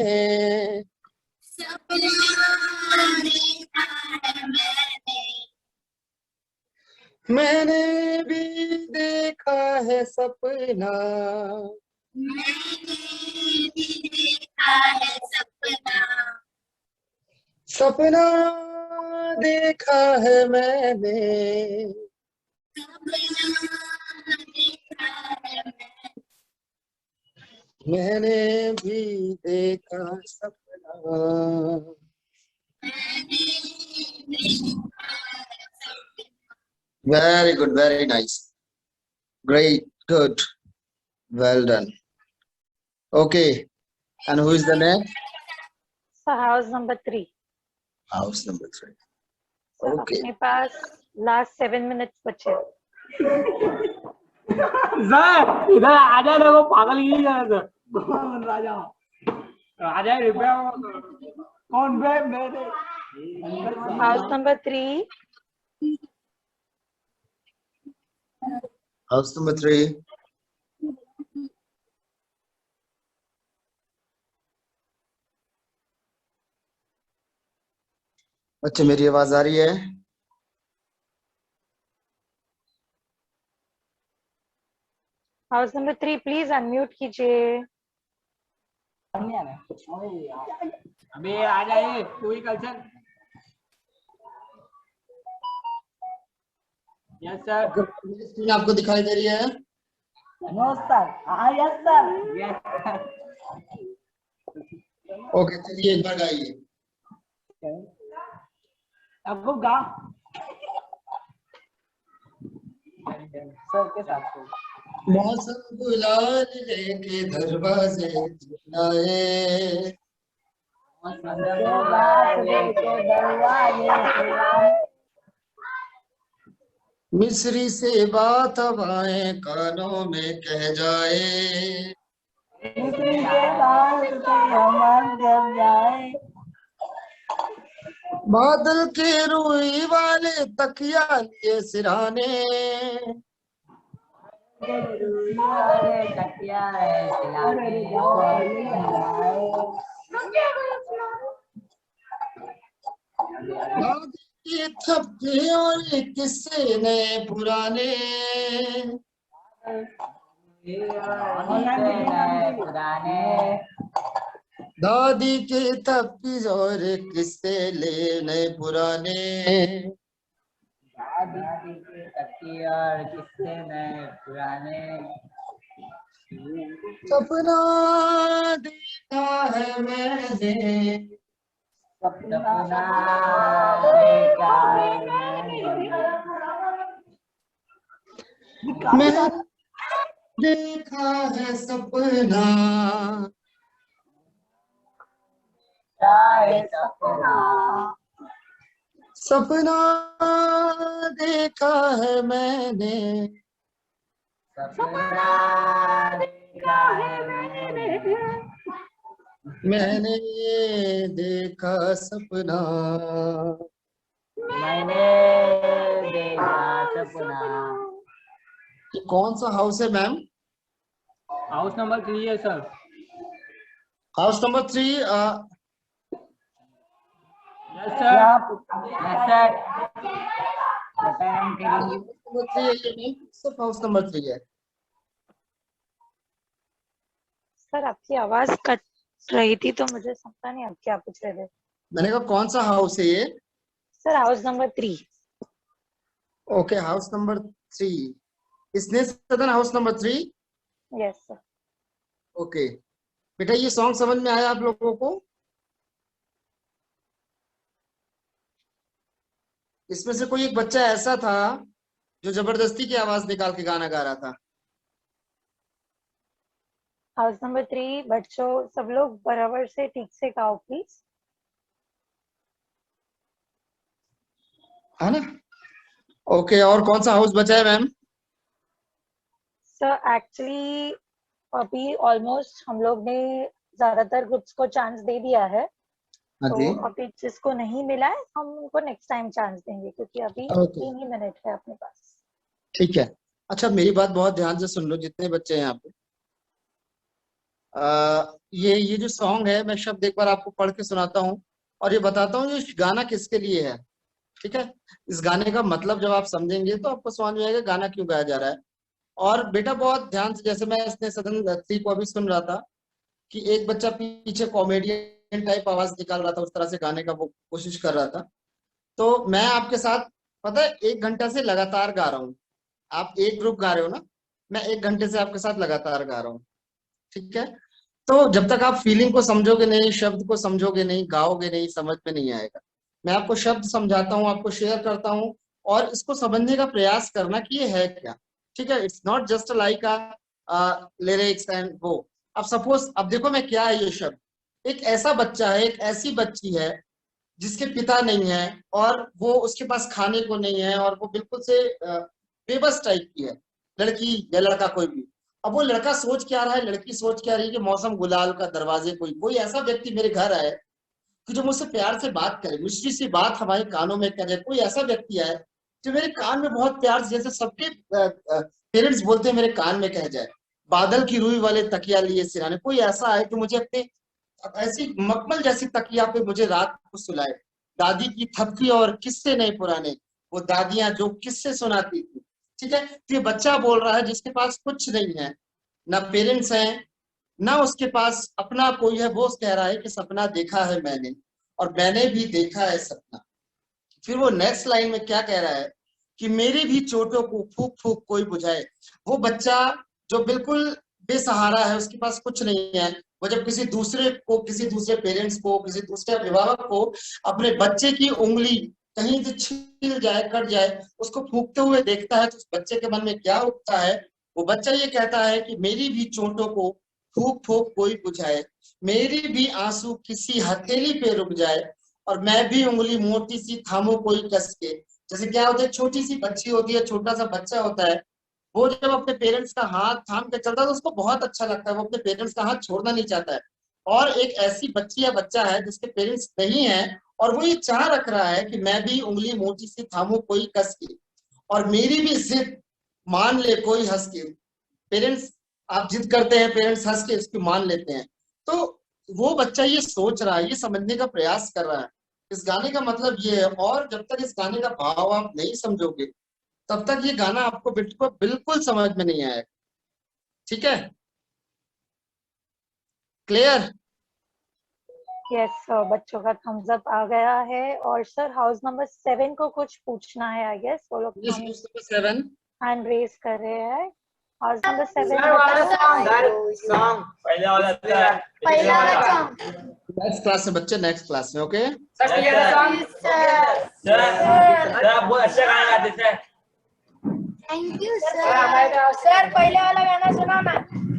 मैंने भी देखा है सपना, सपना देखा है मैंने, मैंने भी देखा सपना। Very good, very nice, great, good, well done. Okay, and who is the next? So house number 3. House number 3। So Okay. अपने पास last 7 minutes बचे। सर इधर आ जाए ना, वो पागल ही है सर। राजा आ जाए रुपया कौन बे मेरे। House number 3. House number 3। अच्छा, मेरी आवाज आ रही है? House number 3, please unmute कीजिए। अबे आ जाए तू ही कल सर। Yes sir. स्क्रीन आपको दिखाई दे रही है? No sir. हाँ yes sir. Yes sir. Okay, चलिए एक बार गाइए। आपको गा सर के साथ को। मौसम गुलाल लेके दरवाजे आए, मिस्री से बात हवाएं कानों में कह जाए, बादल के रुई वाले तकिया लिए सिराने, ये थपके और किस्से नए पुराने, दादी के थपकी और किस्से ले नए पुराने, दादी के तकिए और किस्से नए पुराने, सपना देखा है मैंने, सपना देखा है मैंने देखा है सपना, चाहे सपना सपना देखा है मैंने, सपना देखा है मैंने देखा सपना। मैंने देखा सपना। ये कौन सा हाउस है मैम? हाउस नंबर 3 है sir. House number 3। Yes sir. सिर्फ हाउस नंबर 3 है। सर आपकी आवाज कट रही थी तो मुझे समझा नहीं आप क्या पूछ रहे थे। मैंने कहा कौन सा हाउस है ये? Sir house number 3। Okay, house number 3, स्नेह सदन house number 3। Yes sir. Okay बेटा, ये सॉन्ग समझ में आया आप लोगों को? इसमें से कोई एक बच्चा ऐसा था जो जबरदस्ती की आवाज निकाल के गाना गा रहा था। हाउस नंबर 3 बच्चों सब लोग बराबर से ठीक से गाओ प्लीज। है ना? ओके, और कौन सा हाउस बचा है मैम? सर एक्चुअली अभी ऑलमोस्ट हम लोग ने ज्यादातर ग्रुप्स को चांस दे दिया है, हाँ जी। तो अभी जिसको नहीं मिला है हम उनको नेक्स्ट टाइम चांस देंगे क्योंकि अभी ओके। 3 ही मिनट है अपने पास। ठीक है। अच्छा मेरी बात बहुत ध्यान से सुन लो जितने बच्चे हैं यहाँ पे। ये जो सॉन्ग है, मैं शब्द एक बार आपको पढ़ के सुनाता हूँ और ये बताता हूँ ये गाना किसके लिए है। ठीक है, इस गाने का मतलब जब आप समझेंगे तो आपको समझ में आएगा गाना क्यों गाया जा रहा है। और बेटा बहुत ध्यान से, जैसे मैं इसने सदन 3 को अभी सुन रहा था कि एक बच्चा पीछे कॉमेडियन टाइप आवाज निकाल रहा था, उस तरह से गाने का वो कोशिश कर रहा था। तो मैं आपके साथ पता है 1 घंटा से लगातार गा रहा हूँ। आप एक ग्रुप गा रहे हो ना, मैं 1 घंटे से आपके साथ लगातार गा रहा हूँ। ठीक है, तो जब तक आप फीलिंग को समझोगे नहीं, शब्द को समझोगे नहीं, गाओगे नहीं, समझ में नहीं आएगा। मैं आपको शब्द समझाता हूँ, आपको शेयर करता हूँ और इसको समझने का प्रयास करना कि ये है क्या। ठीक है, it's not just like lyrics and वो। अब सपोज, अब देखो मैं क्या है ये शब्द। एक ऐसा बच्चा है, एक ऐसी बच्ची है जिसके पिता नहीं है और वो उसके पास खाने को नहीं है और वो बिल्कुल से बेबस टाइप की है, लड़की या लड़का कोई भी। अब वो लड़का सोच क्या रहा है, लड़की सोच क्या रही है कि मौसम गुलाल का, दरवाजे कोई कोई ऐसा व्यक्ति मेरे घर आए कि जो मुझसे प्यार से बात करे, मिश्री सी बात हमारे कानों में करे। कोई ऐसा व्यक्ति आए जो मेरे कान में बहुत प्यार से, जैसे सबके पेरेंट्स बोलते हैं मेरे कान में कह जाए, बादल की रूई वाले तकिया लिए सिराने। कोई ऐसा है जो मुझे अपने ऐसी मखमल जैसी तकिया पे मुझे रात को सुलाए। दादी की थपकी और किस्से नहीं पुराने, वो दादियां जो किस्से सुनाती थी। ठीक है, तो ये बच्चा बोल रहा है जिसके पास कुछ नहीं है, ना पेरेंट्स हैं, ना उसके पास अपना कोई है। वो कह रहा है कि सपना देखा है मैंने और मैंने भी देखा है सपना। फिर वो नेक्स्ट लाइन में क्या कह रहा है कि मेरी भी चोटों को फूक फूक कोई बुझाए। वो बच्चा जो बिल्कुल बेसहारा है, उसके पास कुछ नहीं है, वो जब किसी दूसरे को, किसी दूसरे पेरेंट्स को, किसी दूसरे अभिभावक को अपने बच्चे की उंगली कहीं से छील जाए, कट जाए, उसको फूकते हुए देखता है तो उस बच्चे के मन में क्या उठता है? वो बच्चा ये कहता है कि मेरी भी चोटों को फूक फूक कोई बुझाए, मेरी भी आंसू किसी हथेली पे रुक जाए और मैं भी उंगली मोटी सी थामू कोई कस के। जैसे क्या होता है, छोटी सी बच्ची होती है, छोटा सा बच्चा होता है, वो जब अपने पेरेंट्स का हाथ थाम के चलता है तो उसको बहुत अच्छा लगता है, वो अपने पेरेंट्स का हाथ छोड़ना नहीं चाहता है। और एक ऐसी बच्ची या बच्चा है जिसके पेरेंट्स नहीं है और वो ये चाह रख रहा है कि मैं भी उंगली मोटी सी थामू कोई कस के और मेरी भी जिद मान ले कोई हंस के। पेरेंट्स, आप जिद करते हैं, पेरेंट्स हंस के इसकी मान लेते हैं। तो वो बच्चा ये सोच रहा है, ये समझने का प्रयास कर रहा है। इस गाने का मतलब ये है, और जब तक इस गाने का भाव आप नहीं समझोगे तब तक ये गाना आपको बिल्कुल बिल्कुल समझ में नहीं आएगा। ठीक है, क्लियर? यस सर, बच्चों का थम्स अप आ गया है। और सर हाउस नंबर 7 को कुछ पूछना है आई गेस, वो लोग 7 हैंड रेज कर रहे हैं। हाउस नंबर 7 सर वाला सॉन्ग पहले वाला था, पहिला वाला song. नेक्स्ट क्लास में बच्चे, नेक्स्ट क्लास में। ओके, सर ये सॉन्ग सर बहुत अच्छा गाना गाते थे। Thank you, sir sir. हमारे सर पहले वाला गाना सुना ना।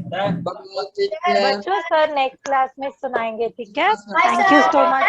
Bye, take care. बच्चों सर नेक्स्ट क्लास में सुनाएंगे, ठीक है? Thank you so much.